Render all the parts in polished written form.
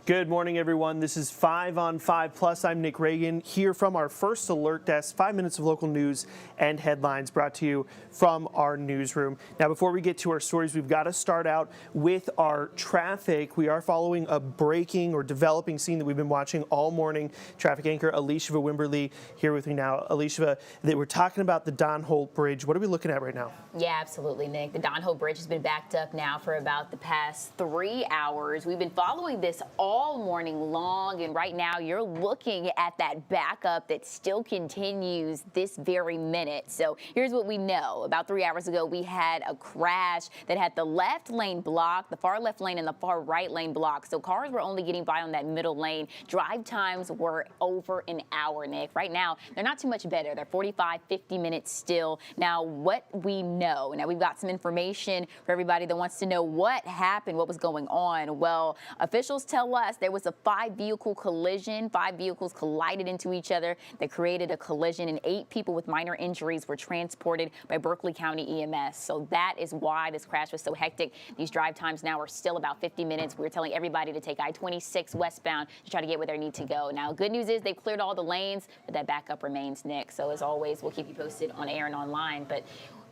Good morning, everyone. This is 5 on 5 Plus. I'm Nick Reagan here from our first alert desk. 5 minutes of local news and headlines brought to you from our newsroom. Now, before we get to our stories, we've got to start out with our traffic. We are following a breaking or developing scene that we've been watching all morning. Traffic anchor Elisheva Wimberly here with me now. Elisheva, we're talking about the Don Holt Bridge. What are we looking at right now? Yeah, absolutely, Nick. The Don Holt Bridge has been backed up now for about the past 3 hours. We've been following this all morning long, and right now you're looking at that backup that still continues this very minute. So here's what we know. About 3 hours ago, we had a crash that had the left lane blocked, the far left lane and the far right lane blocked. So cars were only getting by on that middle lane. Drive times were over an hour, Nick. Right now, they're not too much better. They're 45, 50 minutes still. Now, what we know, now we've got some information for everybody that wants to know what happened, what was going on. Well, officials tell us there was a 5-vehicle collision. 5 vehicles collided into each other that created a collision, and 8 people with minor injuries were transported by Berkeley County EMS. So that is why this crash was so hectic. These drive times now are still about 50 minutes. We're telling everybody to take I-26 westbound to try to get where they need to go. Now, good news is they've cleared all the lanes, but that backup remains, Nick. So as always, we'll keep you posted on air and online. But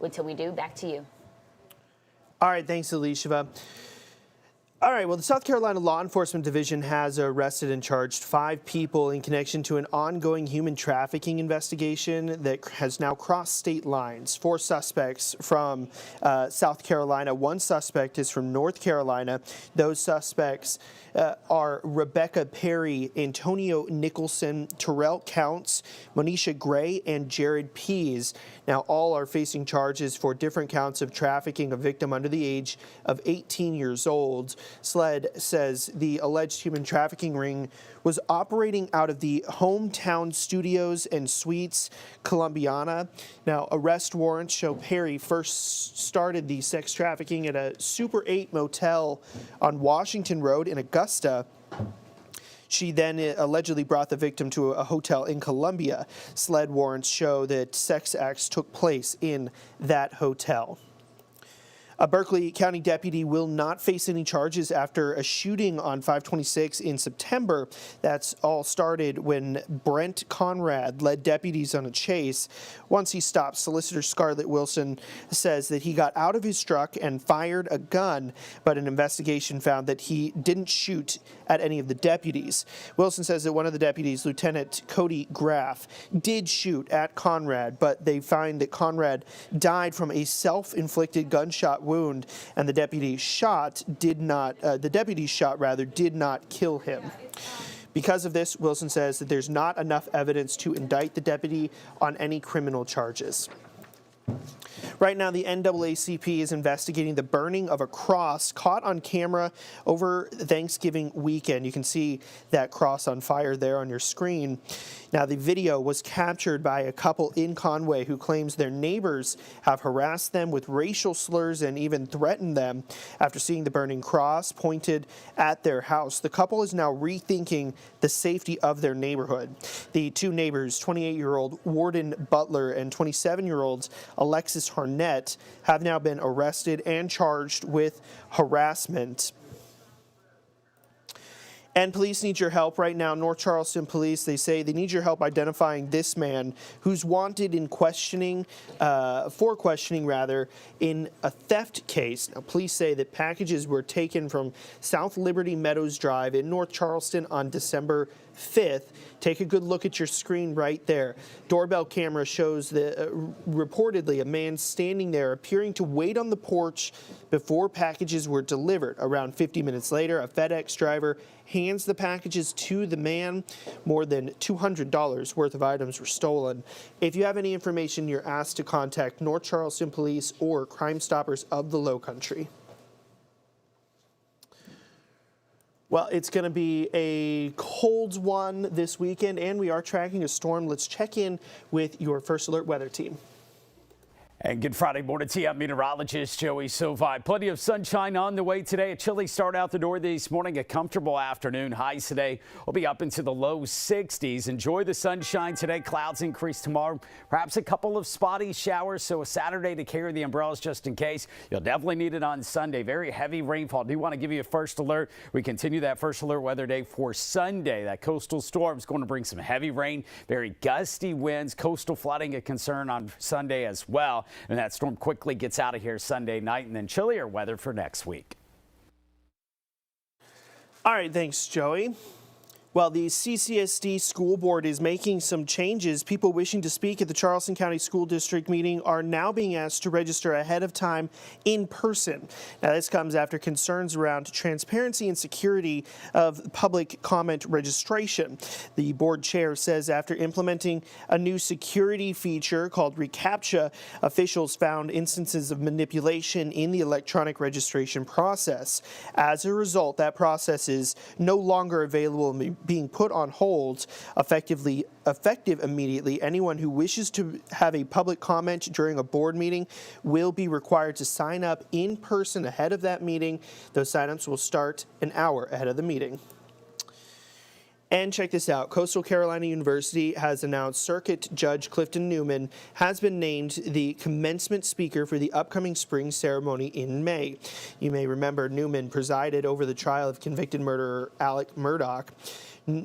until we do, back to you. All right, thanks, Elisheva. All right, well, the South Carolina Law Enforcement Division has arrested and charged 5 people in connection to an ongoing human trafficking investigation that has now crossed state lines. 4 suspects from South Carolina. 1 suspect is from North Carolina. Those suspects are Rebecca Perry, Antonio Nicholson, Terrell Counts, Monisha Gray, and Jared Pease. Now, all are facing charges for different counts of trafficking a victim under the age of 18 years old. SLED says the alleged human trafficking ring was operating out of the Hometown Studios and Suites Columbiana. Now, arrest warrants show Perry first started the sex trafficking at a Super 8 motel on Washington Road in Augusta. She then allegedly brought the victim to a hotel in Columbia. SLED warrants show that sex acts took place in that hotel. A Berkeley County deputy will not face any charges after a shooting on 526 in September. That's all started when Brent Conrad led deputies on a chase. Once he stopped, Solicitor Scarlett Wilson says that he got out of his truck and fired a gun, but an investigation found that he didn't shoot at any of the deputies. Wilson says that one of the deputies, Lieutenant Cody Graff, did shoot at Conrad, but they find that Conrad died from a self-inflicted gunshot wound, and the deputy's shot did not kill him. Because of this, Wilson says that there's not enough evidence to indict the deputy on any criminal charges. Right now, the NAACP is investigating the burning of a cross caught on camera over Thanksgiving weekend. You can see that cross on fire there on your screen. Now, the video was captured by a couple in Conway who claims their neighbors have harassed them with racial slurs and even threatened them after seeing the burning cross pointed at their house. The couple is now rethinking the safety of their neighborhood. The 2 neighbors, 28-year-old Warden Butler and 27-year-old Alexis Harnett, have now been arrested and charged with harassment. And police need your help right now. North Charleston police, they say they need your help identifying this man who's wanted in questioning, in a theft case. Now, police say that packages were taken from South Liberty Meadows Drive in North Charleston on December 5th. Take a good look at your screen right there. Doorbell camera shows reportedly a man standing there appearing to wait on the porch before packages were delivered. Around 50 minutes later, a FedEx driver hands the packages to the man. More than $200 worth of items were stolen. If you have any information, you're asked to contact North Charleston Police or Crime Stoppers of the Lowcountry. Well, it's going to be a cold one this weekend, and we are tracking a storm. Let's check in with your First Alert weather team. And good Friday morning to you. I'm meteorologist Joey Sovi. Plenty of sunshine on the way today. A chilly start out the door this morning. A comfortable afternoon. Highs today will be up into the low 60s. Enjoy the sunshine today. Clouds increase tomorrow. Perhaps a couple of spotty showers. So a Saturday to carry the umbrellas just in case. You'll definitely need it on Sunday. Very heavy rainfall. Do want to give you a first alert. We continue that first alert weather day for Sunday. That coastal storm is going to bring some heavy rain. Very gusty winds. Coastal flooding a concern on Sunday as well. And that storm quickly gets out of here Sunday night, and then chillier weather for next week. All right, thanks, Joey. Well, the CCSD school board is making some changes. People wishing to speak at the Charleston County School District meeting are now being asked to register ahead of time in person. Now, this comes after concerns around transparency and security of public comment registration. The board chair says after implementing a new security feature called reCAPTCHA, officials found instances of manipulation in the electronic registration process. As a result, that process is no longer available, being put on hold effective immediately. Anyone who wishes to have a public comment during a board meeting will be required to sign up in person ahead of that meeting. Those signups will start an hour ahead of the meeting. And check this out. Coastal Carolina University has announced Circuit Judge Clifton Newman has been named the commencement speaker for the upcoming spring ceremony in May. You may remember Newman presided over the trial of convicted murderer Alec Murdaugh.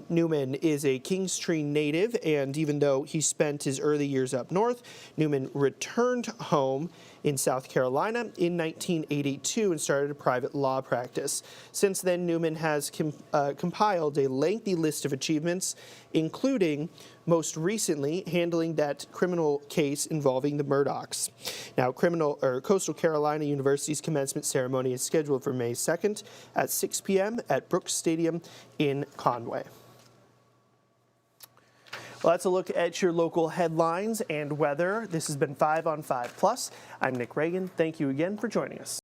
Newman is a Kingstree native, and even though he spent his early years up north, Newman returned home in South Carolina in 1982 and started a private law practice. Since then, Newman has compiled a lengthy list of achievements, including most recently handling that criminal case involving the Murdaughs. Now, Coastal Carolina University's commencement ceremony is scheduled for May 2nd at 6 p.m. at Brooks Stadium in Conway. Well, that's a look at your local headlines and weather. This has been 5 on 5 Plus. I'm Nick Reagan. Thank you again for joining us.